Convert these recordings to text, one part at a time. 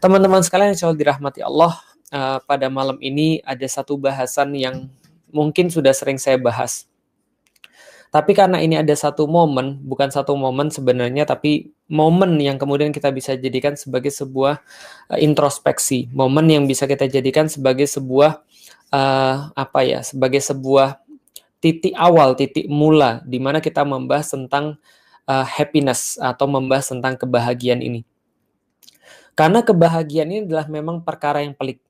Teman-teman sekalian yang selalu dirahmati Allah, pada malam ini ada satu bahasan yang mungkin sudah sering saya bahas. Tapi karena ini ada satu momen, bukan satu momen sebenarnya, tapi momen yang kemudian kita bisa jadikan sebagai sebuah introspeksi, momen yang bisa kita jadikan sebagai sebuah sebagai sebuah titik awal, titik mula, di mana kita membahas tentang happiness atau membahas tentang kebahagiaan ini. Karena kebahagiaan ini adalah memang perkara yang pelik.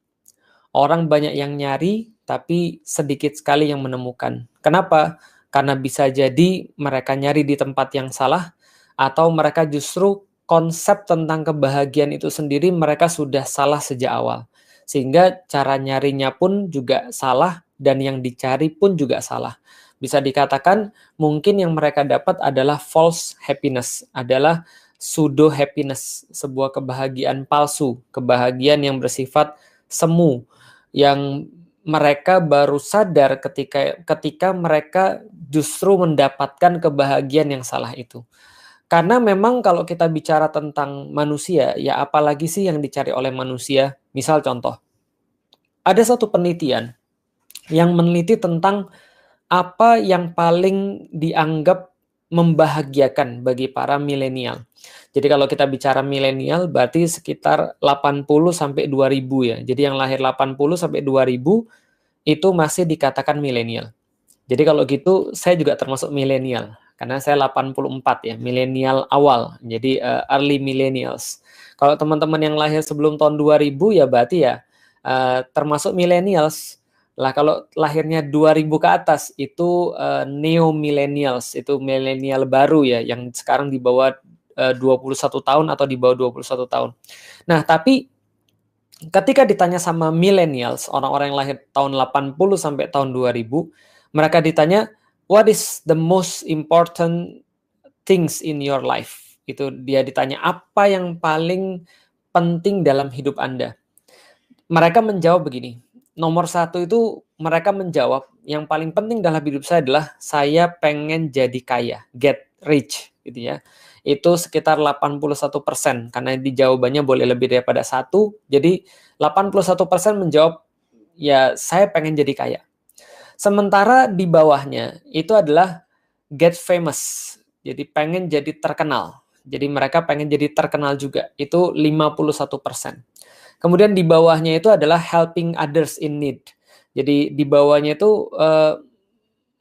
Orang banyak yang nyari, tapi sedikit sekali yang menemukan. Kenapa? Karena bisa jadi mereka nyari di tempat yang salah, atau mereka justru konsep tentang kebahagiaan itu sendiri mereka sudah salah sejak awal. Sehingga cara nyarinya pun juga salah, dan yang dicari pun juga salah. Bisa dikatakan mungkin yang mereka dapat adalah false happiness, adalah pseudo happiness, sebuah kebahagiaan palsu, kebahagiaan yang bersifat semu, yang mereka baru sadar ketika mereka justru mendapatkan kebahagiaan yang salah itu. Karena memang kalau kita bicara tentang manusia, ya apalagi sih yang dicari oleh manusia? Misal contoh, ada satu penelitian yang meneliti tentang apa yang paling dianggap membahagiakan bagi para milenial. Jadi kalau kita bicara milenial berarti sekitar 80 sampai 2000 ya. Jadi yang lahir 80 sampai 2000 itu masih dikatakan milenial. Jadi kalau gitu saya juga termasuk milenial karena saya 84 ya, milenial awal. Jadi early millennials. Kalau teman-teman yang lahir sebelum tahun 2000 ya berarti ya termasuk millennials. Lah kalau lahirnya 2000 ke atas itu neo millennials, itu milenial baru ya yang sekarang di bawah 21 tahun atau di bawah 21 tahun. Nah, tapi ketika ditanya sama millennials, orang-orang yang lahir tahun 80 sampai tahun 2000, mereka ditanya, what is the most important things in your life? Itu dia ditanya, apa yang paling penting dalam hidup Anda? Mereka menjawab begini, nomor satu itu mereka menjawab, yang paling penting dalam hidup saya adalah saya pengen jadi kaya, get rich, gitu ya. Itu sekitar 81%, karena di jawabannya boleh lebih daripada satu, jadi 81% menjawab, ya saya pengen jadi kaya. Sementara di bawahnya itu adalah get famous, jadi pengen jadi terkenal. Jadi mereka pengen jadi terkenal juga, itu 51%. Kemudian di bawahnya itu adalah helping others in need. Jadi di bawahnya itu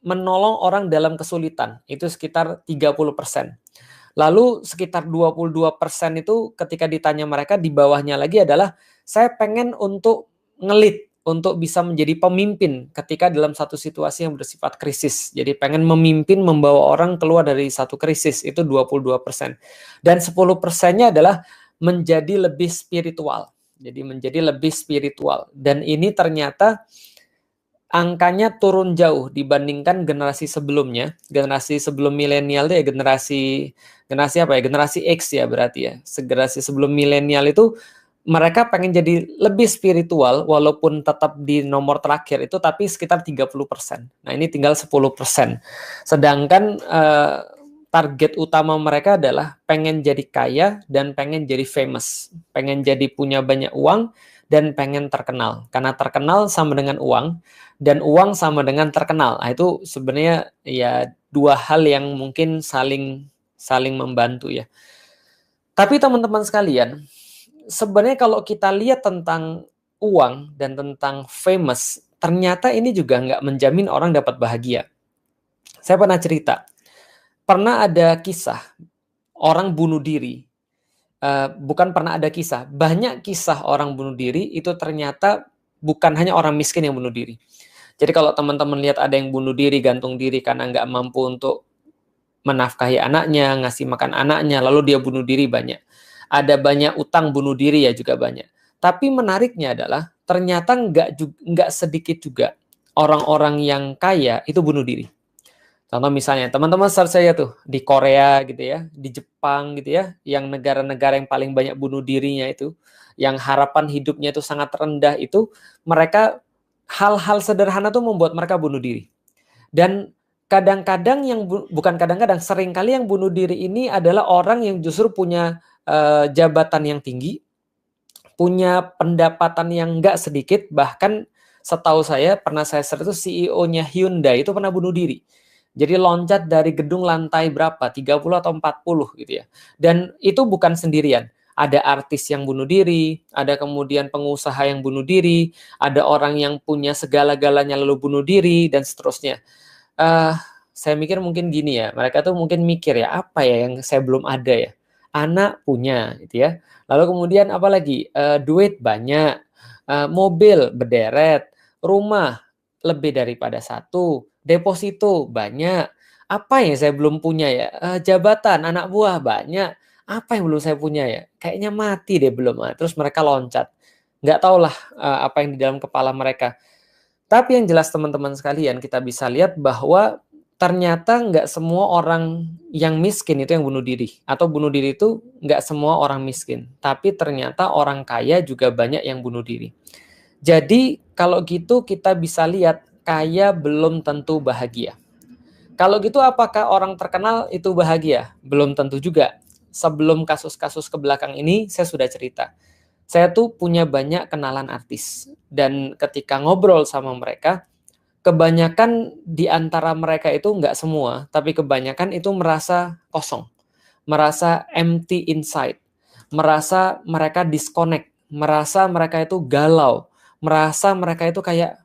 menolong orang dalam kesulitan, itu sekitar 30%. Lalu sekitar 22% itu ketika ditanya mereka di bawahnya lagi adalah saya pengen untuk ngelit, untuk bisa menjadi pemimpin ketika dalam satu situasi yang bersifat krisis. Jadi pengen memimpin, membawa orang keluar dari satu krisis, itu 22%. Dan 10%-nya adalah menjadi lebih spiritual. Jadi menjadi lebih spiritual. Dan ini ternyata angkanya turun jauh dibandingkan generasi sebelumnya. Generasi sebelum milenial itu ya generasi apa ya? Generasi X ya berarti ya. Generasi sebelum milenial itu mereka pengen jadi lebih spiritual walaupun tetap di nomor terakhir itu, tapi sekitar 30%. Nah, ini tinggal 10%. Sedangkan target utama mereka adalah pengen jadi kaya dan pengen jadi famous. Pengen jadi punya banyak uang dan pengen terkenal. Karena terkenal sama dengan uang, dan uang sama dengan terkenal. Nah, itu sebenarnya ya dua hal yang mungkin saling membantu ya. Tapi teman-teman sekalian, sebenarnya kalau kita lihat tentang uang dan tentang famous, ternyata ini juga nggak menjamin orang dapat bahagia. Saya pernah cerita, pernah ada kisah orang bunuh diri. Bukan pernah ada kisah, banyak kisah orang bunuh diri itu ternyata bukan hanya orang miskin yang bunuh diri. Jadi kalau teman-teman lihat ada yang bunuh diri, gantung diri karena nggak mampu untuk menafkahi anaknya, ngasih makan anaknya, lalu dia bunuh diri banyak. Ada banyak utang bunuh diri ya juga banyak. Tapi menariknya adalah ternyata nggak sedikit juga orang-orang yang kaya itu bunuh diri. Contoh misalnya, teman-teman search saya tuh di Korea gitu ya, di Jepang gitu ya, yang negara-negara yang paling banyak bunuh dirinya itu, yang harapan hidupnya itu sangat rendah itu, mereka hal-hal sederhana tuh membuat mereka bunuh diri. Dan kadang-kadang bukan kadang-kadang, seringkali yang bunuh diri ini adalah orang yang justru punya jabatan yang tinggi, punya pendapatan yang nggak sedikit, bahkan setahu saya pernah saya search itu CEO-nya Hyundai itu pernah bunuh diri. Jadi loncat dari gedung lantai berapa, 30 atau 40 gitu ya. Dan itu bukan sendirian. Ada artis yang bunuh diri, ada kemudian pengusaha yang bunuh diri, ada orang yang punya segala-galanya lalu bunuh diri, dan seterusnya. Uh, saya mikir mungkin gini ya, mereka tuh mungkin mikir ya, apa ya yang saya belum ada ya? Anak punya gitu ya. Lalu kemudian apa lagi? Duit banyak, mobil berderet, rumah lebih daripada satu, deposito banyak. Apa yang saya belum punya ya? Jabatan, anak buah banyak. Apa yang belum saya punya ya? Kayaknya mati deh belum. Terus mereka loncat. Nggak tahulah apa yang di dalam kepala mereka. Tapi yang jelas teman-teman sekalian, kita bisa lihat bahwa ternyata nggak semua orang yang miskin itu yang bunuh diri. Atau bunuh diri itu nggak semua orang miskin. Tapi ternyata orang kaya juga banyak yang bunuh diri. Jadi kalau gitu kita bisa lihat kaya belum tentu bahagia. Kalau gitu apakah orang terkenal itu bahagia? Belum tentu juga. Sebelum kasus-kasus ke belakang ini saya sudah cerita. Saya tuh punya banyak kenalan artis. Dan ketika ngobrol sama mereka, kebanyakan di antara mereka itu nggak semua, tapi kebanyakan itu merasa kosong. Merasa empty inside. Merasa mereka disconnect. Merasa mereka itu galau. Merasa mereka itu kayak,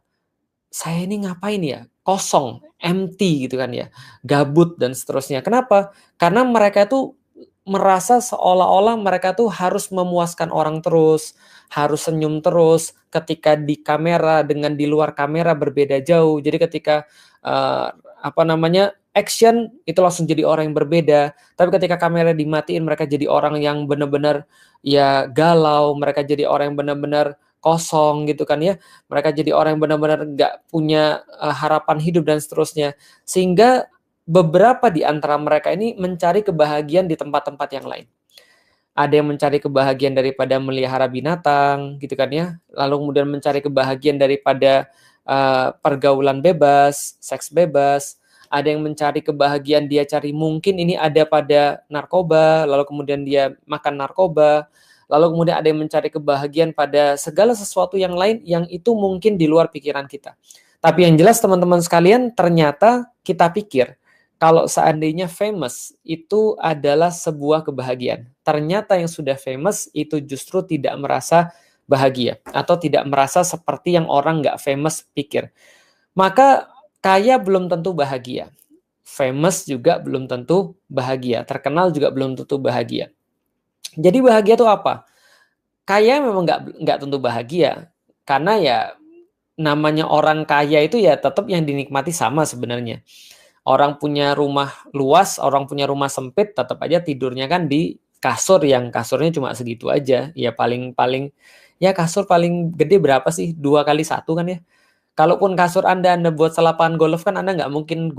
saya ini ngapain ya? Kosong, empty gitu kan ya. Gabut dan seterusnya. Kenapa? Karena mereka itu merasa seolah-olah mereka tuh harus memuaskan orang terus, harus senyum terus, ketika di kamera dengan di luar kamera berbeda jauh. Jadi ketika action itu langsung jadi orang yang berbeda. Tapi ketika kamera dimatiin mereka jadi orang yang benar-benar ya galau, mereka jadi orang yang benar-benar kosong gitu kan ya. Mereka jadi orang yang benar-benar nggak punya harapan hidup dan seterusnya. Sehingga beberapa di antara mereka ini mencari kebahagiaan di tempat-tempat yang lain. Ada yang mencari kebahagiaan daripada melihara binatang, gitu kan ya. Lalu kemudian mencari kebahagiaan daripada pergaulan bebas, seks bebas. Ada yang mencari kebahagiaan dia cari mungkin ini ada pada narkoba, lalu kemudian dia makan narkoba. Lalu kemudian ada yang mencari kebahagiaan pada segala sesuatu yang lain yang itu mungkin di luar pikiran kita. Tapi yang jelas teman-teman sekalian, ternyata kita pikir kalau seandainya famous itu adalah sebuah kebahagiaan. Ternyata yang sudah famous itu justru tidak merasa bahagia atau tidak merasa seperti yang orang nggak famous pikir. Maka kaya belum tentu bahagia. Famous juga belum tentu bahagia. Terkenal juga belum tentu bahagia. Jadi bahagia itu apa? Kaya memang nggak tentu bahagia. Karena ya namanya orang kaya itu ya tetap yang dinikmati sama sebenarnya. Orang punya rumah luas, orang punya rumah sempit, tetap aja tidurnya kan di kasur yang kasurnya cuma segitu aja. Ya paling ya kasur paling gede berapa sih? 2x1 kan ya. Kalaupun kasur Anda buat selapangan golf kan Anda nggak mungkin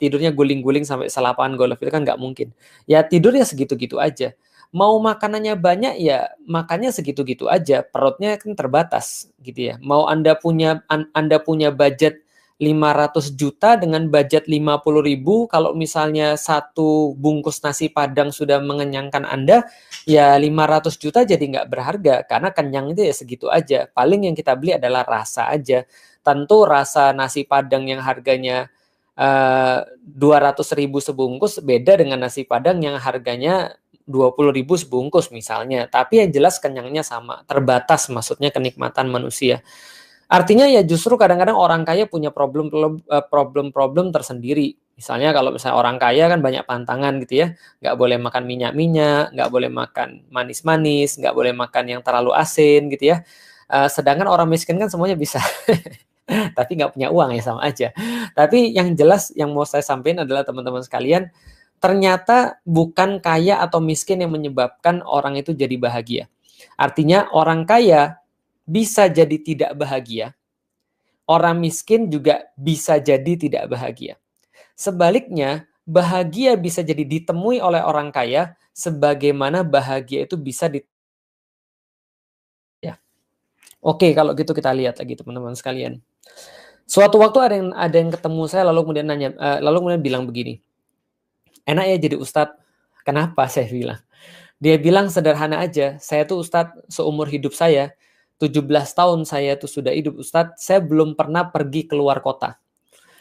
tidurnya guling-guling sampai selapangan golf itu kan nggak mungkin. Ya tidurnya segitu-gitu aja. Mau makanannya banyak ya makannya segitu-gitu aja. Perutnya kan terbatas gitu ya. Mau Anda punya budget 500 juta dengan budget 50.000, kalau misalnya satu bungkus nasi Padang sudah mengenyangkan Anda, ya 500 juta jadi nggak berharga, karena kenyang itu ya segitu aja. Paling yang kita beli adalah rasa aja. Tentu rasa nasi Padang yang harganya 200.000 sebungkus beda dengan nasi Padang yang harganya 20.000 sebungkus misalnya. Tapi yang jelas kenyangnya sama, terbatas maksudnya kenikmatan manusia. Artinya ya justru kadang-kadang orang kaya punya problem-problem tersendiri. Misalnya kalau misalnya orang kaya kan banyak pantangan gitu ya. Nggak boleh makan minyak-minyak, nggak boleh makan manis-manis, nggak boleh makan yang terlalu asin gitu ya. Sedangkan orang miskin kan semuanya bisa. Tapi nggak punya uang ya sama aja. Tapi yang jelas yang mau saya sampaikan adalah teman-teman sekalian, ternyata bukan kaya atau miskin yang menyebabkan orang itu jadi bahagia. Artinya orang kaya bisa jadi tidak bahagia, orang miskin juga bisa jadi tidak bahagia. Sebaliknya, bahagia bisa jadi ditemui oleh orang kaya, sebagaimana bahagia itu bisa ya. Oke, kalau gitu kita lihat lagi teman-teman sekalian. Suatu waktu ada yang ketemu saya lalu kemudian lalu kemudian bilang begini, enak ya jadi ustadz. Kenapa saya bilang? Dia bilang sederhana aja, saya tuh Ustadz seumur hidup saya, 17 tahun saya tuh sudah hidup Ustadz, saya belum pernah pergi keluar kota.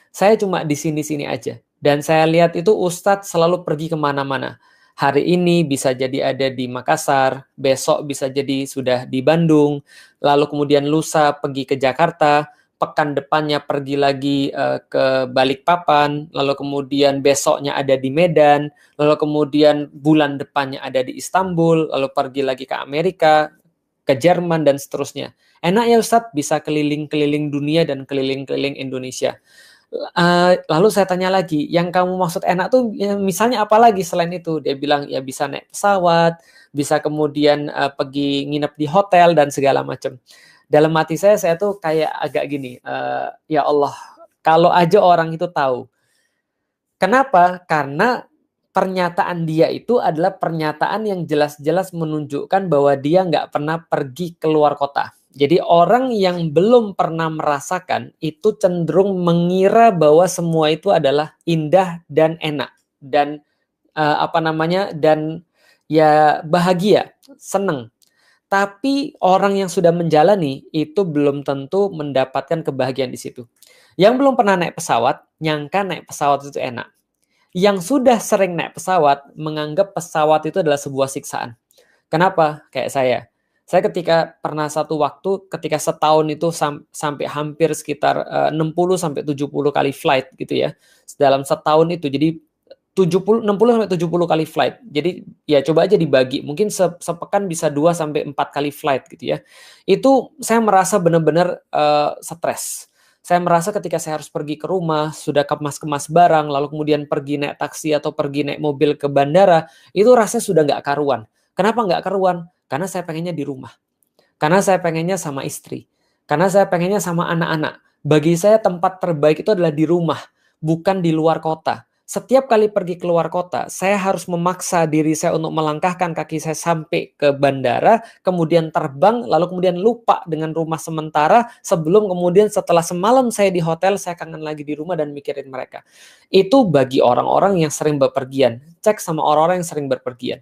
Saya cuma di sini-sini aja. Dan saya lihat itu Ustadz selalu pergi kemana-mana. Hari ini bisa jadi ada di Makassar, besok bisa jadi sudah di Bandung, lalu kemudian lusa pergi ke Jakarta, pekan depannya pergi lagi ke Balikpapan, lalu kemudian besoknya ada di Medan, lalu kemudian bulan depannya ada di Istanbul, lalu pergi lagi ke Amerika, ke Jerman, dan seterusnya. Enak ya Ustadz, bisa keliling-keliling dunia dan keliling-keliling Indonesia. Lalu saya tanya lagi, yang kamu maksud enak tuh ya, misalnya apa lagi selain itu? Dia bilang ya bisa naik pesawat, bisa kemudian pergi nginep di hotel dan segala macam. Dalam hati saya tuh kayak agak gini, ya Allah, kalau aja orang itu tahu. Kenapa? Karena pernyataan dia itu adalah pernyataan yang jelas-jelas menunjukkan bahwa dia nggak pernah pergi keluar kota. Jadi orang yang belum pernah merasakan itu cenderung mengira bahwa semua itu adalah indah dan enak dan dan ya bahagia, seneng. Tapi orang yang sudah menjalani itu belum tentu mendapatkan kebahagiaan di situ. Yang belum pernah naik pesawat, nyangka naik pesawat itu enak. Yang sudah sering naik pesawat menganggap pesawat itu adalah sebuah siksaan. Kenapa? Kayak saya. Saya ketika pernah satu waktu ketika setahun itu sampai hampir sekitar 60 sampai 70 kali flight gitu ya. Dalam setahun itu jadi 60 sampai 70 kali flight. Jadi ya coba aja dibagi. Mungkin sepekan bisa 2 sampai 4 kali flight gitu ya. Itu saya merasa benar-benar stres. Saya merasa ketika saya harus pergi ke rumah, sudah kemas-kemas barang, lalu kemudian pergi naik taksi atau pergi naik mobil ke bandara, itu rasanya sudah nggak karuan. Kenapa nggak karuan? Karena saya pengennya di rumah. Karena saya pengennya sama istri. Karena saya pengennya sama anak-anak. Bagi saya tempat terbaik itu adalah di rumah, bukan di luar kota. Setiap kali pergi keluar kota, saya harus memaksa diri saya untuk melangkahkan kaki saya sampai ke bandara, kemudian terbang, lalu kemudian lupa dengan rumah sementara, sebelum kemudian setelah semalam saya di hotel, saya kangen lagi di rumah dan mikirin mereka. Itu bagi orang-orang yang sering bepergian. Cek sama orang-orang yang sering bepergian.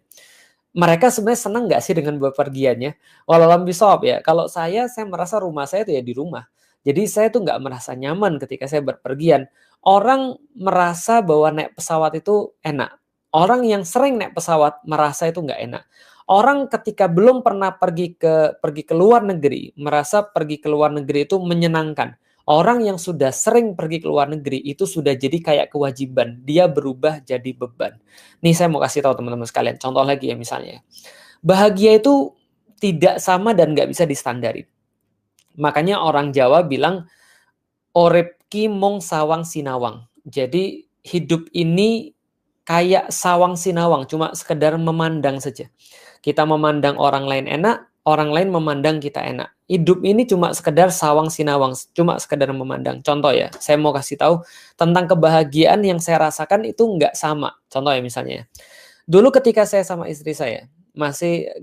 Mereka sebenarnya senang nggak sih dengan bepergiannya? Walau bisawab ya, kalau saya merasa rumah saya itu ya di rumah. Jadi saya tuh nggak merasa nyaman ketika saya berpergian. Orang merasa bahwa naik pesawat itu enak. Orang yang sering naik pesawat merasa itu nggak enak. Orang ketika belum pernah pergi ke luar negeri, merasa pergi ke luar negeri itu menyenangkan. Orang yang sudah sering pergi ke luar negeri itu sudah jadi kayak kewajiban. Dia berubah jadi beban. Nih saya mau kasih tahu teman-teman sekalian. Contoh lagi ya misalnya. Bahagia itu tidak sama dan nggak bisa distandarin. Makanya orang Jawa bilang, Orep ki mong sawang sinawang. Jadi hidup ini kayak sawang sinawang, cuma sekedar memandang saja. Kita memandang orang lain enak, orang lain memandang kita enak. Hidup ini cuma sekedar sawang sinawang, cuma sekedar memandang. Contoh ya, saya mau kasih tahu tentang kebahagiaan yang saya rasakan itu nggak sama. Contoh ya misalnya, dulu ketika saya sama istri saya,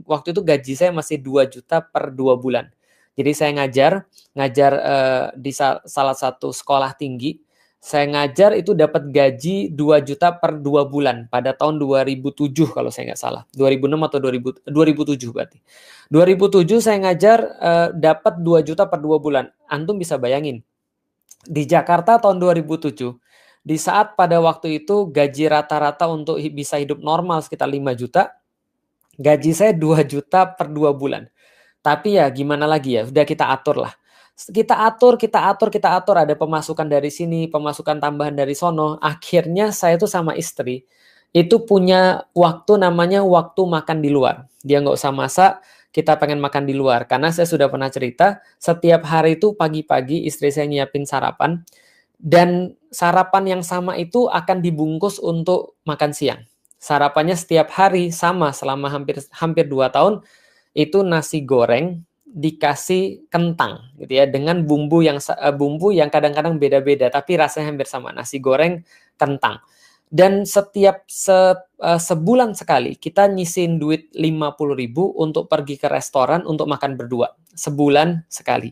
waktu itu gaji saya masih 2 juta per 2 bulan. Jadi saya ngajar di salah satu sekolah tinggi. Saya ngajar itu dapat gaji 2 juta per 2 bulan pada tahun 2007 kalau saya nggak salah. 2006 atau 2007 berarti. 2007 saya ngajar dapat 2 juta per 2 bulan. Antum bisa bayangin. Di Jakarta tahun 2007, di saat pada waktu itu gaji rata-rata untuk bisa hidup normal sekitar 5 juta, gaji saya 2 juta per 2 bulan. Tapi ya gimana lagi ya, udah kita atur lah. Kita atur, ada pemasukan dari sini, pemasukan tambahan dari sono. Akhirnya saya tuh sama istri, itu punya waktu namanya waktu makan di luar. Dia nggak usah masak, kita pengen makan di luar. Karena saya sudah pernah cerita, setiap hari itu pagi-pagi istri saya nyiapin sarapan. Dan sarapan yang sama itu akan dibungkus untuk makan siang. Sarapannya setiap hari sama selama hampir 2 tahun. Itu nasi goreng dikasih kentang gitu ya, dengan bumbu yang kadang-kadang beda-beda tapi rasanya hampir sama, nasi goreng kentang. Dan setiap sebulan sekali kita nyisin duit 50.000 untuk pergi ke restoran untuk makan berdua, sebulan sekali.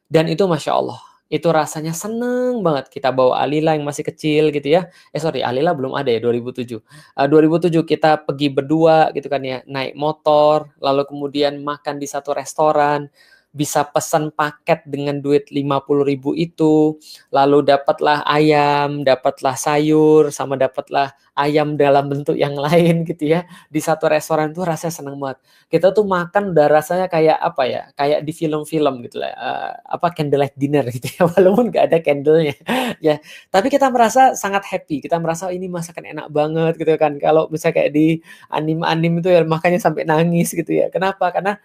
Dan itu Masya Allah, Itu rasanya seneng banget. Kita bawa Alila yang masih kecil gitu ya. Alila belum ada ya 2007. 2007 kita pergi berdua gitu kan ya, naik motor, lalu kemudian makan di satu restoran, bisa pesan paket dengan duit 50.000 itu, lalu dapatlah ayam, dapatlah sayur, sama dapatlah ayam dalam bentuk yang lain gitu ya. Di satu restoran tuh rasanya seneng banget. Kita tuh makan udah rasanya kayak apa ya, kayak di film-film gitu lah, candlelight dinner gitu ya, walaupun nggak ada candlenya ya, tapi kita merasa sangat happy, kita merasa ini masakan enak banget gitu kan. Kalau misalnya kayak di anime-anime itu ya makanya sampai nangis gitu ya. Kenapa? Karena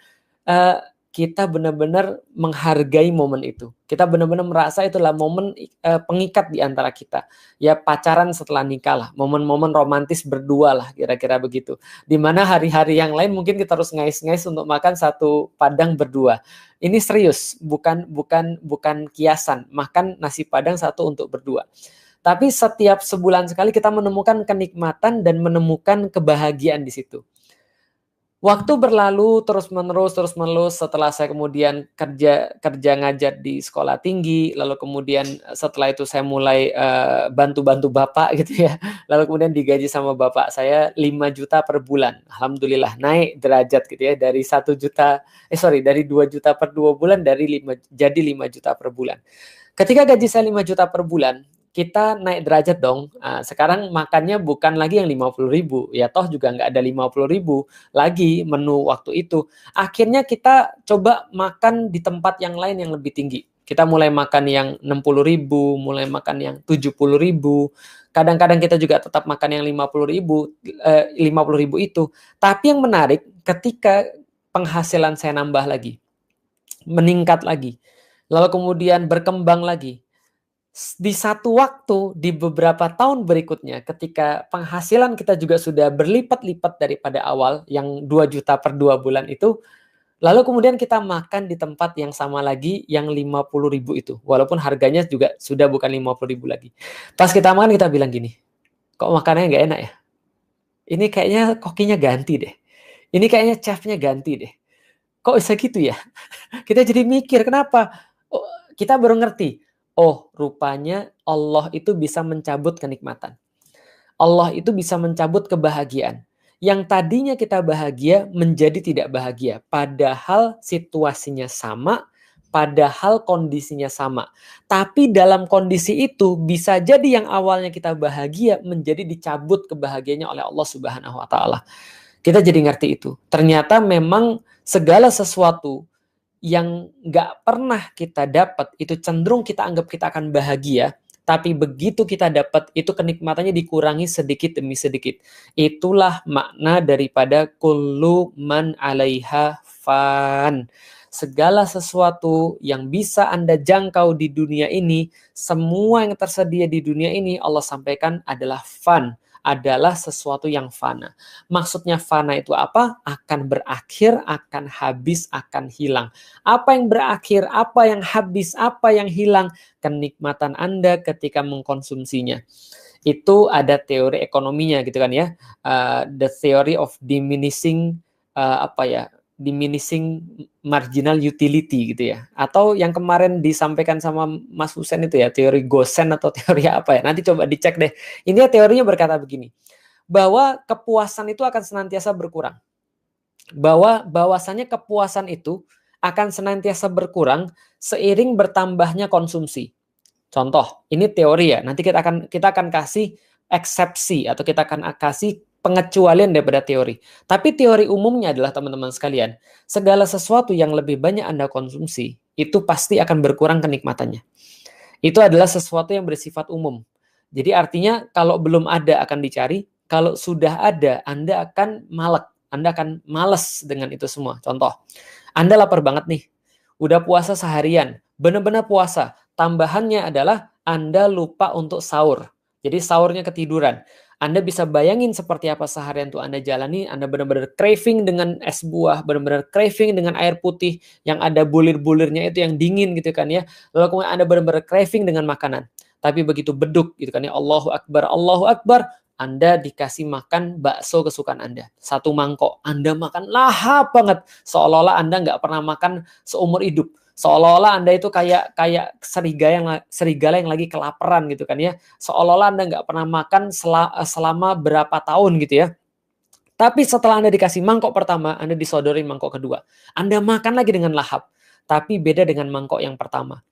uh, kita benar-benar menghargai momen itu. Kita benar-benar merasa itulah momen pengikat di antara kita. Ya pacaran setelah nikah lah, momen-momen romantis berdua lah, kira-kira begitu. Dimana hari-hari yang lain mungkin kita harus ngais-ngais untuk makan satu padang berdua. Ini serius, bukan kiasan. Makan nasi padang satu untuk berdua. Tapi setiap sebulan sekali kita menemukan kenikmatan dan menemukan kebahagiaan di situ. Waktu berlalu terus-menerus setelah saya kemudian kerja ngajar di sekolah tinggi, lalu kemudian setelah itu saya mulai bantu-bantu bapak gitu ya. Lalu kemudian digaji sama bapak saya 5 juta per bulan. Alhamdulillah naik derajat gitu ya, dari 2 juta per 2 bulan jadi 5 juta per bulan. Ketika gaji saya 5 juta per bulan, kita naik derajat dong. Sekarang makannya bukan lagi yang 50.000, ya toh juga nggak ada 50.000 lagi menu waktu itu. Akhirnya kita coba makan di tempat yang lain yang lebih tinggi. Kita mulai makan yang 60.000, mulai makan yang 70.000. Kadang-kadang kita juga tetap makan yang 50.000 itu. Tapi yang menarik ketika penghasilan saya nambah lagi, meningkat lagi, lalu kemudian berkembang lagi. Di satu waktu, di beberapa tahun berikutnya, ketika penghasilan kita juga sudah berlipat-lipat daripada awal, yang 2 juta per 2 bulan itu, lalu kemudian kita makan di tempat yang sama lagi, yang 50.000 itu. Walaupun harganya juga sudah bukan 50.000 lagi. Pas kita makan, kita bilang gini, kok makanannya nggak enak ya? Ini kayaknya kokinya ganti deh. Ini kayaknya chefnya ganti deh. Kok bisa gitu ya? Kita jadi mikir, kenapa? Oh, kita baru ngerti. Oh, rupanya Allah itu bisa mencabut kenikmatan. Allah itu bisa mencabut kebahagiaan. Yang tadinya kita bahagia menjadi tidak bahagia. Padahal situasinya sama, padahal kondisinya sama. Tapi dalam kondisi itu bisa jadi yang awalnya kita bahagia menjadi dicabut kebahagiaannya oleh Allah Subhanahu wa taala. Kita jadi ngerti itu. Ternyata memang segala sesuatu yang nggak pernah kita dapat, itu cenderung kita anggap kita akan bahagia, tapi begitu kita dapat, itu kenikmatannya dikurangi sedikit demi sedikit. Itulah makna daripada kullu man 'alaiha fan. Segala sesuatu yang bisa Anda jangkau di dunia ini, semua yang tersedia di dunia ini, Allah sampaikan adalah fan, adalah sesuatu yang fana. Maksudnya fana itu apa? Akan berakhir, akan habis, akan hilang. Apa yang berakhir, apa yang habis, apa yang hilang? Kenikmatan Anda ketika mengkonsumsinya. Itu ada teori ekonominya gitu kan ya. The theory of diminishing diminishing marginal utility gitu ya. Atau yang kemarin disampaikan sama Mas Husen itu ya, teori Gosen atau teori apa ya. Nanti coba dicek deh. Ini teorinya berkata begini, bahwa kepuasan itu akan senantiasa berkurang. Bahwasanya kepuasan itu akan senantiasa berkurang seiring bertambahnya konsumsi. Contoh, ini teori ya. Nanti kita akan kasih eksepsi atau kita akan kasih pengecualian daripada teori. Tapi teori umumnya adalah teman-teman sekalian, segala sesuatu yang lebih banyak Anda konsumsi, itu pasti akan berkurang kenikmatannya. Itu adalah sesuatu yang bersifat umum. Jadi artinya kalau belum ada akan dicari, kalau sudah ada Anda akan malek, Anda akan males dengan itu semua. Contoh, Anda lapar banget nih, udah puasa seharian, benar-benar puasa. Tambahannya adalah Anda lupa untuk sahur. Jadi sahurnya ketiduran. Anda bisa bayangin seperti apa seharian tuh Anda jalani, Anda benar-benar craving dengan es buah, benar-benar craving dengan air putih yang ada bulir-bulirnya itu yang dingin gitu kan ya. Lalu kemudian Anda benar-benar craving dengan makanan. Tapi begitu beduk gitu kan ya, Allahu Akbar, Anda dikasih makan bakso kesukaan Anda. Satu mangkok. Anda makan lahap banget. Seolah-olah Anda nggak pernah makan seumur hidup. Seolah-olah Anda itu kayak serigala yang lagi kelaparan gitu kan ya. Seolah-olah Anda nggak pernah makan selama berapa tahun gitu ya. Tapi setelah Anda dikasih mangkok pertama, Anda disodorin mangkok kedua. Anda makan lagi dengan lahap. Tapi beda dengan mangkok yang pertama.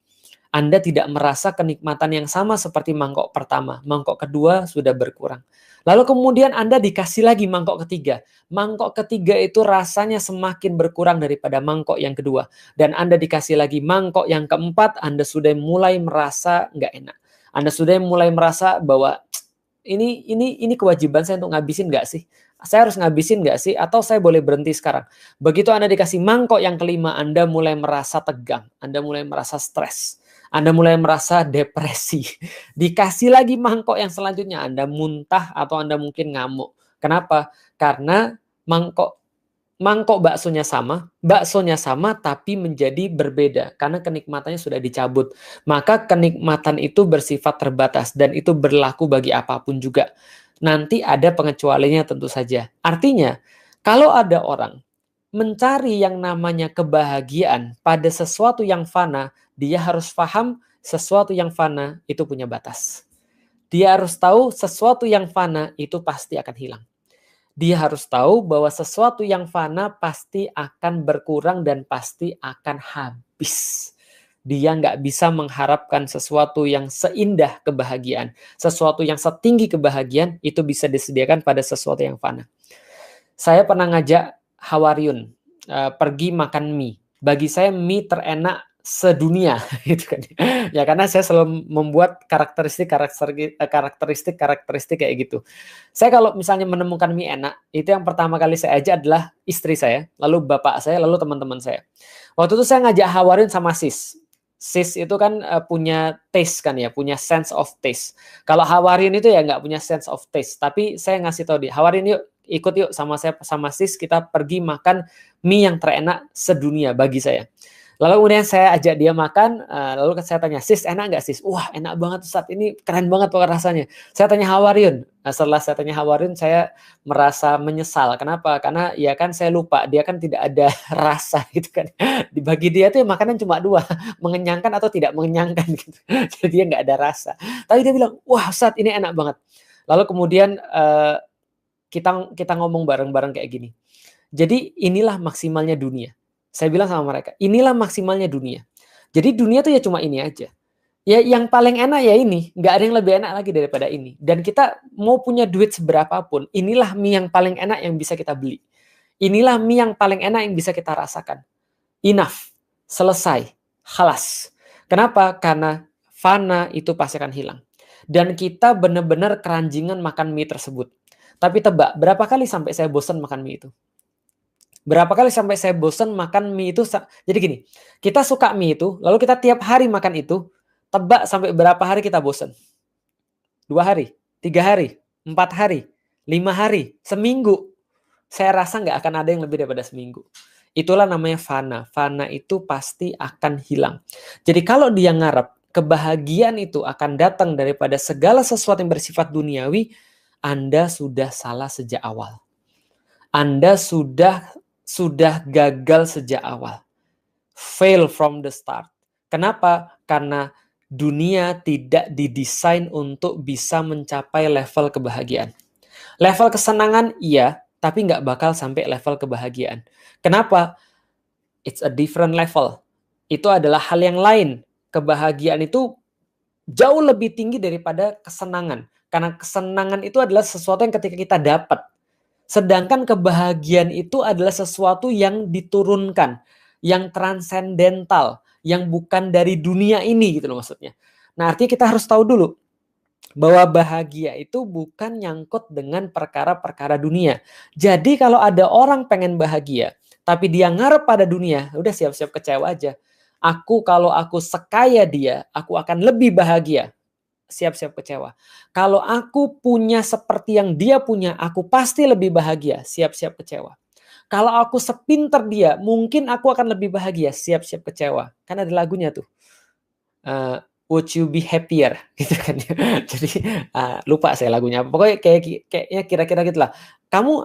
Anda tidak merasa kenikmatan yang sama seperti mangkok pertama. Mangkok kedua sudah berkurang. Lalu kemudian Anda dikasih lagi mangkok ketiga. Mangkok ketiga itu rasanya semakin berkurang daripada mangkok yang kedua. Dan Anda dikasih lagi mangkok yang keempat, Anda sudah mulai merasa nggak enak. Anda sudah mulai merasa bahwa ini kewajiban saya untuk ngabisin nggak sih? Saya harus ngabisin nggak sih? Atau saya boleh berhenti sekarang? Begitu Anda dikasih mangkok yang kelima, Anda mulai merasa tegang. Anda mulai merasa stres. Anda mulai merasa depresi. Dikasih lagi mangkok yang selanjutnya, Anda muntah atau Anda mungkin ngamuk. Kenapa? Karena mangkok baksonya sama tapi menjadi berbeda karena kenikmatannya sudah dicabut. Maka kenikmatan itu bersifat terbatas dan itu berlaku bagi apapun juga. Nanti ada pengecualiannya tentu saja. Artinya, kalau ada orang mencari yang namanya kebahagiaan pada sesuatu yang fana, dia harus paham sesuatu yang fana itu punya batas. Dia harus tahu sesuatu yang fana itu pasti akan hilang. Dia harus tahu bahwa sesuatu yang fana pasti akan berkurang dan pasti akan habis. Dia nggak bisa mengharapkan sesuatu yang seindah kebahagiaan. Sesuatu yang setinggi kebahagiaan itu bisa disediakan pada sesuatu yang fana. Saya pernah ngajak Hawaryun pergi makan mie. Bagi saya mie terenak sedunia gitu kan. Ya karena saya selalu membuat karakteristik kayak gitu. Saya kalau misalnya menemukan mie enak, itu yang pertama kali saya ajak adalah istri saya, lalu bapak saya, lalu teman-teman saya. Waktu itu saya ngajak Hawaryun sama Sis. Sis itu kan punya taste kan ya, punya sense of taste. Kalau Hawaryun itu ya nggak punya sense of taste. Tapi saya ngasih tahu dia, Hawaryun yuk ikut yuk sama saya sama Sis, kita pergi makan mie yang terenak sedunia bagi saya. Lalu kemudian saya ajak dia makan, lalu saya tanya, Sis enak nggak Sis? Wah enak banget Ustaz, ini keren banget pokoknya rasanya. Saya tanya Hawaryun, setelah saya tanya Hawaryun saya merasa menyesal. Kenapa? Karena ya kan saya lupa, dia kan tidak ada rasa gitu kan. Bagi dia tuh makanan cuma dua, mengenyangkan atau tidak mengenyangkan gitu. Jadi dia nggak ada rasa. Tapi dia bilang, wah Ustaz ini enak banget. Lalu kemudian kita ngomong bareng-bareng kayak gini. Jadi inilah maksimalnya dunia. Saya bilang sama mereka, inilah maksimalnya dunia. Jadi dunia tuh ya cuma ini aja. Ya yang paling enak ya ini, nggak ada yang lebih enak lagi daripada ini. Dan kita mau punya duit seberapapun, inilah mie yang paling enak yang bisa kita beli. Inilah mie yang paling enak yang bisa kita rasakan. Enough, selesai, khalas. Kenapa? Karena fana itu pasti akan hilang. Dan kita benar-benar keranjingan makan mie tersebut. Tapi tebak, berapa kali sampai saya bosan makan mie itu? Berapa kali sampai saya bosan makan mie itu? Jadi gini, kita suka mie itu, lalu kita tiap hari makan itu, tebak sampai berapa hari kita bosan? 2 hari, 3 hari, 4 hari, 5 hari, seminggu. Saya rasa nggak akan ada yang lebih daripada seminggu. Itulah namanya fana. Fana itu pasti akan hilang. Jadi kalau dia ngarep, kebahagiaan itu akan datang daripada segala sesuatu yang bersifat duniawi, Anda sudah salah sejak awal. Anda sudah gagal sejak awal. Fail from the start. Kenapa? Karena dunia tidak didesain untuk bisa mencapai level kebahagiaan. Level kesenangan iya, tapi nggak bakal sampai level kebahagiaan. Kenapa? It's a different level. Itu adalah hal yang lain. Kebahagiaan itu jauh lebih tinggi daripada kesenangan. Karena kesenangan itu adalah sesuatu yang ketika kita dapat. Sedangkan kebahagiaan itu adalah sesuatu yang diturunkan, yang transendental, yang bukan dari dunia ini gitu loh maksudnya. Nah, artinya kita harus tahu dulu bahwa bahagia itu bukan nyangkut dengan perkara-perkara dunia. Jadi kalau ada orang pengen bahagia, tapi dia ngarep pada dunia, udah siap-siap kecewa aja. Kalau aku sekaya dia, aku akan lebih bahagia. Siap-siap kecewa. Kalau aku punya seperti yang dia punya, aku pasti lebih bahagia. Siap-siap kecewa. Kalau aku sepinter dia, mungkin aku akan lebih bahagia. Siap-siap kecewa. Kan ada lagunya tuh. would you be happier gitu kan ya. Jadi lupa saya lagunya. Pokoknya kayaknya kira-kira gitulah.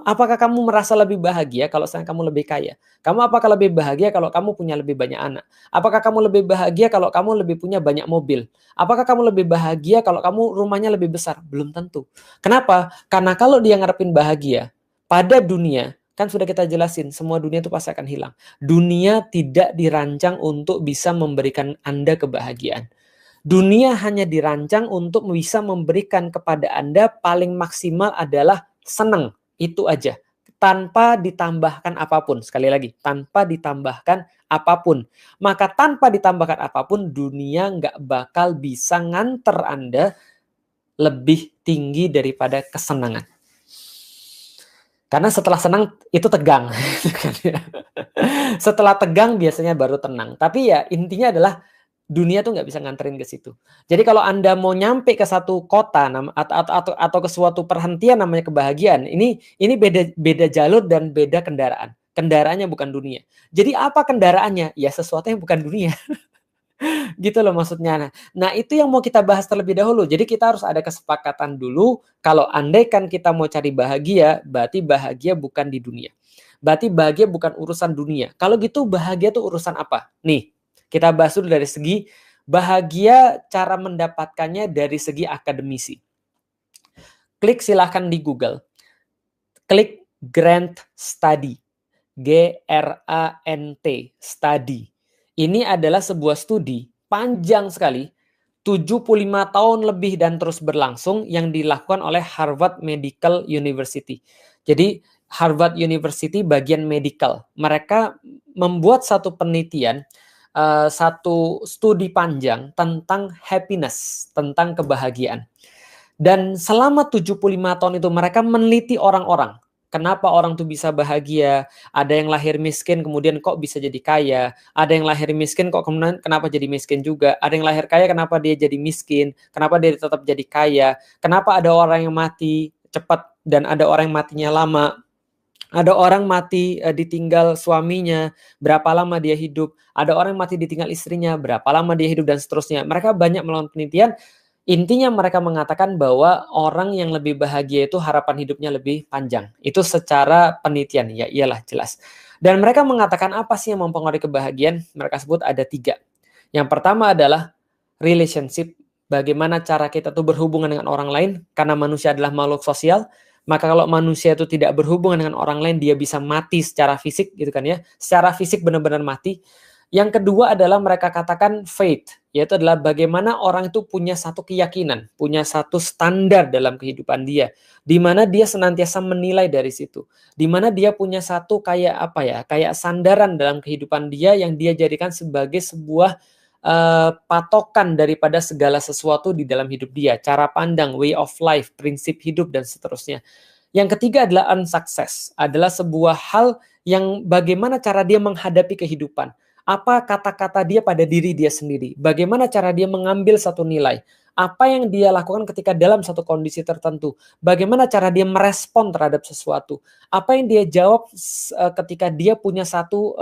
Apakah kamu merasa lebih bahagia kalau sekarang kamu lebih kaya? Kamu apakah lebih bahagia kalau kamu punya lebih banyak anak? Apakah kamu lebih bahagia kalau kamu lebih punya banyak mobil? Apakah kamu lebih bahagia kalau kamu rumahnya lebih besar? Belum tentu. Kenapa? Karena kalau dia ngarepin bahagia pada dunia, kan sudah kita jelasin, semua dunia itu pasti akan hilang. Dunia tidak dirancang untuk bisa memberikan Anda kebahagiaan. Dunia hanya dirancang untuk bisa memberikan kepada Anda paling maksimal adalah senang. Itu aja. Tanpa ditambahkan apapun. Sekali lagi, tanpa ditambahkan apapun. Maka tanpa ditambahkan apapun, dunia nggak bakal bisa nganter Anda lebih tinggi daripada kesenangan. Karena setelah senang itu tegang. Setelah tegang biasanya baru tenang. Tapi ya intinya adalah dunia tuh nggak bisa nganterin ke situ. Jadi kalau Anda mau nyampe ke satu kota atau ke suatu perhentian namanya kebahagiaan, ini beda jalur dan beda kendaraan. Kendaraannya bukan dunia. Jadi apa kendaraannya? Ya sesuatu yang bukan dunia. Gitu loh maksudnya. Nah, itu yang mau kita bahas terlebih dahulu. Jadi kita harus ada kesepakatan dulu kalau andaikan kita mau cari bahagia, berarti bahagia bukan di dunia. Berarti bahagia bukan urusan dunia. Kalau gitu bahagia tuh urusan apa? Nih, kita bahas dulu dari segi bahagia, cara mendapatkannya dari segi akademisi. Klik silahkan di Google. Klik Grant Study. Grant Study. Ini adalah sebuah studi panjang sekali, 75 tahun lebih dan terus berlangsung yang dilakukan oleh Harvard Medical University. Jadi Harvard University bagian medical. Mereka membuat satu penelitian, satu studi panjang tentang happiness, tentang kebahagiaan. Dan selama 75 tahun itu mereka meneliti orang-orang. Kenapa orang tuh bisa bahagia? Ada yang lahir miskin kemudian kok bisa jadi kaya? Ada yang lahir miskin kok kemudian kenapa jadi miskin juga? Ada yang lahir kaya kenapa dia jadi miskin? Kenapa dia tetap jadi kaya? Kenapa ada orang yang mati cepat dan ada orang yang matinya lama? Ada orang mati ditinggal suaminya, berapa lama dia hidup? Ada orang yang mati ditinggal istrinya, berapa lama dia hidup dan seterusnya. Mereka banyak melakukan penelitian. Intinya mereka mengatakan bahwa orang yang lebih bahagia itu harapan hidupnya lebih panjang. Itu secara penelitian, ya iyalah jelas. Dan mereka mengatakan apa sih yang mempengaruhi kebahagiaan? Mereka sebut ada 3. Yang pertama adalah relationship. Bagaimana cara kita tuh berhubungan dengan orang lain. Karena manusia adalah makhluk sosial. Maka kalau manusia itu tidak berhubungan dengan orang lain, dia bisa mati secara fisik gitu kan ya. Secara fisik benar-benar mati. Yang kedua adalah mereka katakan faith, yaitu adalah bagaimana orang itu punya satu keyakinan, punya satu standar dalam kehidupan dia, di mana dia senantiasa menilai dari situ, di mana dia punya satu kayak sandaran dalam kehidupan dia yang dia jadikan sebagai sebuah patokan daripada segala sesuatu di dalam hidup dia, cara pandang, way of life, prinsip hidup dan seterusnya. Yang ketiga adalah unsuccess, adalah sebuah hal yang bagaimana cara dia menghadapi kehidupan. Apa kata-kata dia pada diri dia sendiri? Bagaimana cara dia mengambil satu nilai? Apa yang dia lakukan ketika dalam satu kondisi tertentu? Bagaimana cara dia merespon terhadap sesuatu? Apa yang dia jawab ketika dia punya satu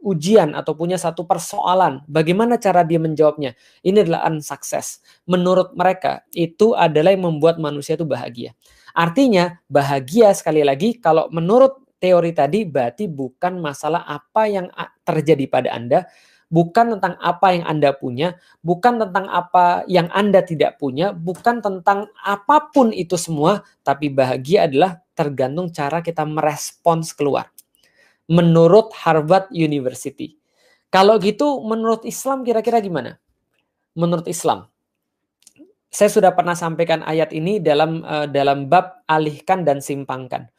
ujian atau punya satu persoalan? Bagaimana cara dia menjawabnya? Ini adalah unsuccess. Menurut mereka, itu adalah yang membuat manusia itu bahagia. Artinya, bahagia sekali lagi kalau menurut teori tadi berarti bukan masalah apa yang terjadi pada Anda, bukan tentang apa yang Anda punya, bukan tentang apa yang Anda tidak punya, bukan tentang apapun itu semua, tapi bahagia adalah tergantung cara kita merespons keluar. Menurut Harvard University. Kalau gitu menurut Islam kira-kira gimana? Menurut Islam, saya sudah pernah sampaikan ayat ini dalam bab alihkan dan simpangkan.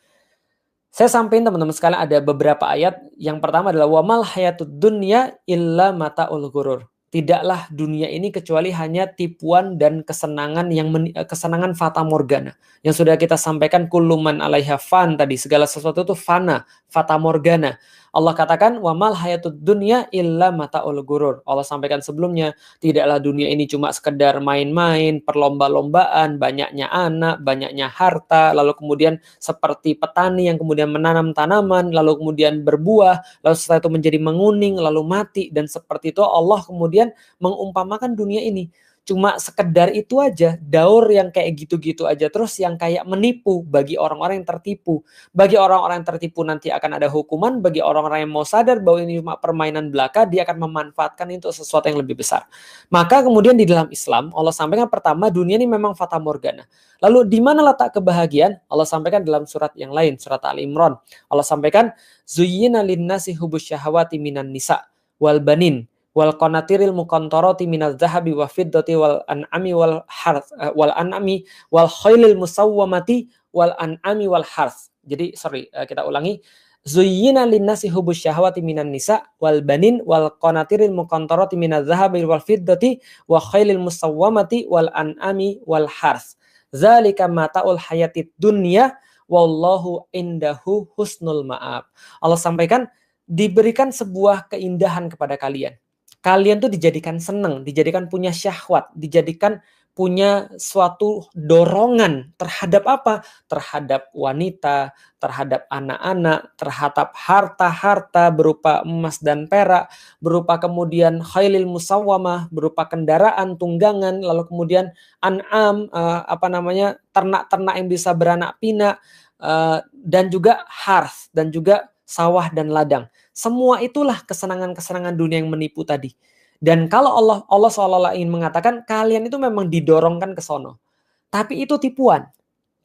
Saya sampaikan teman-teman sekalian ada beberapa ayat. Yang pertama adalah wamal hayatud dunya illa mataul ghurur. Tidaklah dunia ini kecuali hanya tipuan dan kesenangan kesenangan fata morgana. Yang sudah kita sampaikan kullu man 'alaiha fan tadi, segala sesuatu itu fana, fata morgana. Allah katakan wamal hayatud dunya illa mataul ghurur. Allah sampaikan sebelumnya, tidaklah dunia ini cuma sekedar main-main, perlomba-lombaan, banyaknya anak, banyaknya harta, lalu kemudian seperti petani yang kemudian menanam tanaman, lalu kemudian berbuah, lalu setelah itu menjadi menguning, lalu mati, dan seperti itu Allah kemudian mengumpamakan dunia ini. cuma sekedar itu aja, daur yang kayak gitu-gitu aja, terus yang kayak menipu bagi orang-orang yang tertipu. Bagi orang-orang yang tertipu nanti akan ada hukuman, bagi orang-orang yang mau sadar bahwa ini cuma permainan belaka, dia akan memanfaatkan itu sesuatu yang lebih besar. Maka kemudian di dalam Islam, Allah sampaikan pertama, dunia ini memang fata morgana. Lalu di mana letak kebahagiaan? Allah sampaikan dalam surat yang lain, surat Al-Imran. Allah sampaikan, zuyyina linnasi hubus syahawati minan nisa wal banin wal qanatiril muqantarati minaz zahabi wa fiddati wal an'ami wal harth wal an'ami wal khailil musawwamati wal an'ami wal harth. Jadi kita ulangi. Zuyyina linnasi hubus syahawati minan nisa wal banin wal qanatiril muqantarati minaz zahabi wal fiddati wa khailil musawwamati wal an'ami wal harth. Zalika mata'ul hayatid dunya wallahu indahu husnul ma'ab. Allah sampaikan diberikan sebuah keindahan kepada kalian. Kalian tuh dijadikan senang, dijadikan punya syahwat, dijadikan punya suatu dorongan terhadap apa? Terhadap wanita, terhadap anak-anak, terhadap harta-harta berupa emas dan perak, berupa kemudian khailil musawwamah, berupa kendaraan, tunggangan, lalu kemudian an'am, ternak-ternak yang bisa beranak pinak, dan juga harth, dan juga sawah dan ladang. Semua itulah kesenangan-kesenangan dunia yang menipu tadi. Dan kalau Allah seolah-olah ingin mengatakan kalian itu memang didorongkan ke sono. Tapi itu tipuan.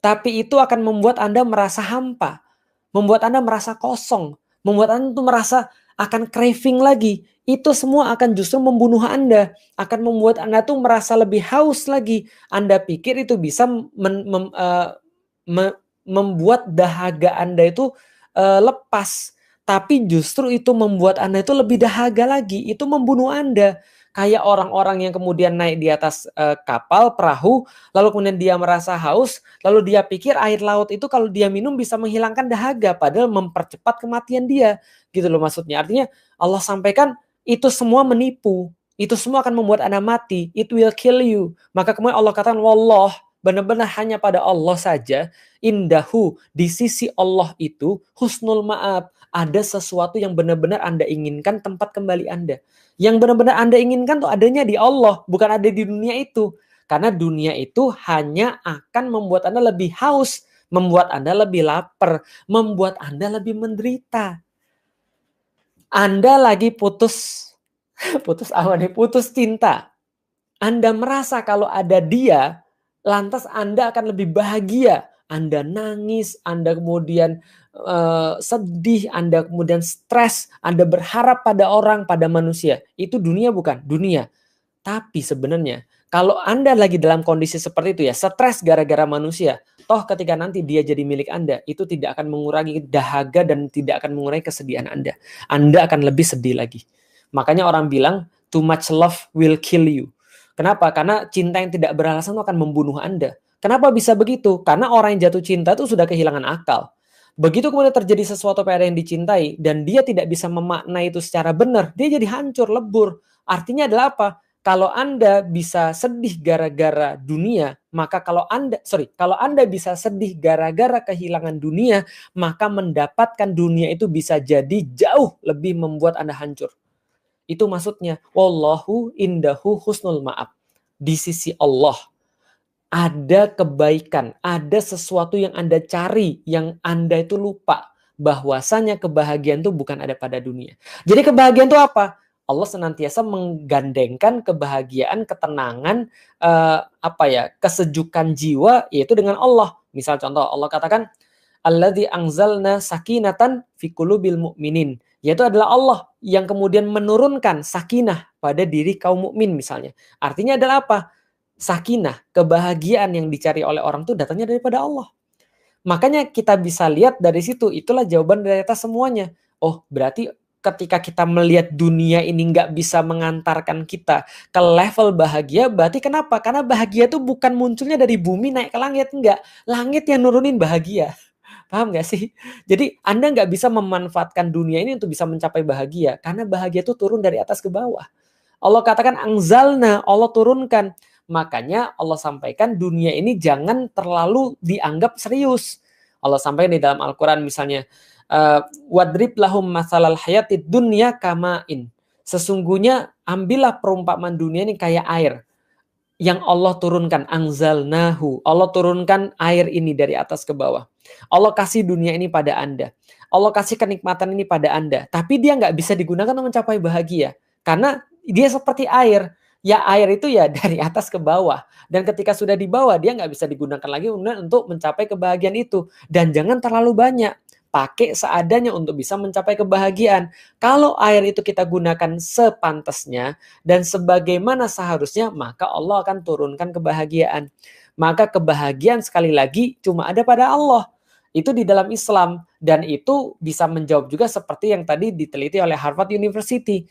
Tapi itu akan membuat Anda merasa hampa. Membuat Anda merasa kosong. Membuat Anda tuh merasa akan craving lagi. Itu semua akan justru membunuh Anda. Akan membuat Anda tuh merasa lebih haus lagi. Anda pikir itu bisa membuat dahaga Anda itu lepas. Tapi justru itu membuat Anda itu lebih dahaga lagi. Itu membunuh Anda. Kayak orang-orang yang kemudian naik di atas kapal, perahu, lalu kemudian dia merasa haus, lalu dia pikir air laut itu kalau dia minum bisa menghilangkan dahaga, padahal mempercepat kematian dia. Gitu loh maksudnya. Artinya Allah sampaikan itu semua menipu. Itu semua akan membuat Anda mati. It will kill you. Maka kemudian Allah katakan, wallah, benar-benar hanya pada Allah saja, indahu, di sisi Allah itu, husnul ma'ab. Ada sesuatu yang benar-benar Anda inginkan tempat kembali Anda. Yang benar-benar Anda inginkan tuh adanya di Allah, bukan ada di dunia itu. Karena dunia itu hanya akan membuat Anda lebih haus, membuat Anda lebih lapar, membuat Anda lebih menderita. Anda lagi putus cinta. Anda merasa kalau ada dia, lantas Anda akan lebih bahagia. Anda nangis, Anda kemudian sedih, Anda kemudian stres, Anda berharap pada orang, pada manusia. Itu dunia bukan? Dunia. Tapi sebenarnya kalau Anda lagi dalam kondisi seperti itu ya, stres gara-gara manusia, toh ketika nanti dia jadi milik Anda, itu tidak akan mengurangi dahaga dan tidak akan mengurangi kesedihan Anda. Anda akan lebih sedih lagi. Makanya orang bilang, too much love will kill you. Kenapa? Karena cinta yang tidak beralasan itu akan membunuh Anda. Kenapa bisa begitu? Karena orang yang jatuh cinta itu sudah kehilangan akal. Begitu kemudian terjadi sesuatu pada yang dicintai dan dia tidak bisa memaknai itu secara benar, dia jadi hancur, lebur. Artinya adalah apa? Kalau Anda bisa sedih gara-gara dunia, maka kalau Anda bisa sedih gara-gara kehilangan dunia, maka mendapatkan dunia itu bisa jadi jauh lebih membuat Anda hancur. Itu maksudnya, wallahu indahu husnul ma'ab. Di sisi Allah ada kebaikan, ada sesuatu yang Anda cari, yang Anda itu lupa. Bahwasanya kebahagiaan itu bukan ada pada dunia. Jadi kebahagiaan itu apa? Allah senantiasa menggandengkan kebahagiaan, ketenangan, kesejukan jiwa, yaitu dengan Allah. Misal contoh, Allah katakan, alladzi anzalna sakinatan fi qulubil mu'minin. Yaitu adalah Allah yang kemudian menurunkan sakinah pada diri kaum mukmin misalnya. Artinya adalah apa? Sakinah, kebahagiaan yang dicari oleh orang itu datangnya daripada Allah. Makanya kita bisa lihat dari situ, itulah jawaban dari atas semuanya. Oh, berarti ketika kita melihat dunia ini nggak bisa mengantarkan kita ke level bahagia, berarti kenapa? Karena bahagia itu bukan munculnya dari bumi naik ke langit, enggak. Langit yang nurunin bahagia. Paham nggak sih? Jadi Anda nggak bisa memanfaatkan dunia ini untuk bisa mencapai bahagia. Karena bahagia itu turun dari atas ke bawah. Allah katakan anzalna, Allah turunkan. Makanya Allah sampaikan dunia ini jangan terlalu dianggap serius. Allah sampaikan di dalam Al-Quran misalnya, wadrib lahum masalal hayatid dunya kamain. Sesungguhnya ambillah perumpamaan dunia ini kayak air. yang Allah turunkan, anzalnahu. Allah turunkan air ini dari atas ke bawah. Allah kasih dunia ini pada Anda. Allah kasih kenikmatan ini pada Anda. Tapi dia nggak bisa digunakan untuk mencapai bahagia. Karena dia seperti air. Ya air itu ya dari atas ke bawah. Dan ketika sudah di bawah, dia nggak bisa digunakan lagi untuk mencapai kebahagiaan itu. Dan jangan terlalu banyak. Pakai seadanya untuk bisa mencapai kebahagiaan. Kalau air itu kita gunakan sepantasnya, dan sebagaimana seharusnya, maka Allah akan turunkan kebahagiaan. Maka kebahagiaan sekali lagi cuma ada pada Allah. Itu di dalam Islam. Dan itu bisa menjawab juga seperti yang tadi diteliti oleh Harvard University.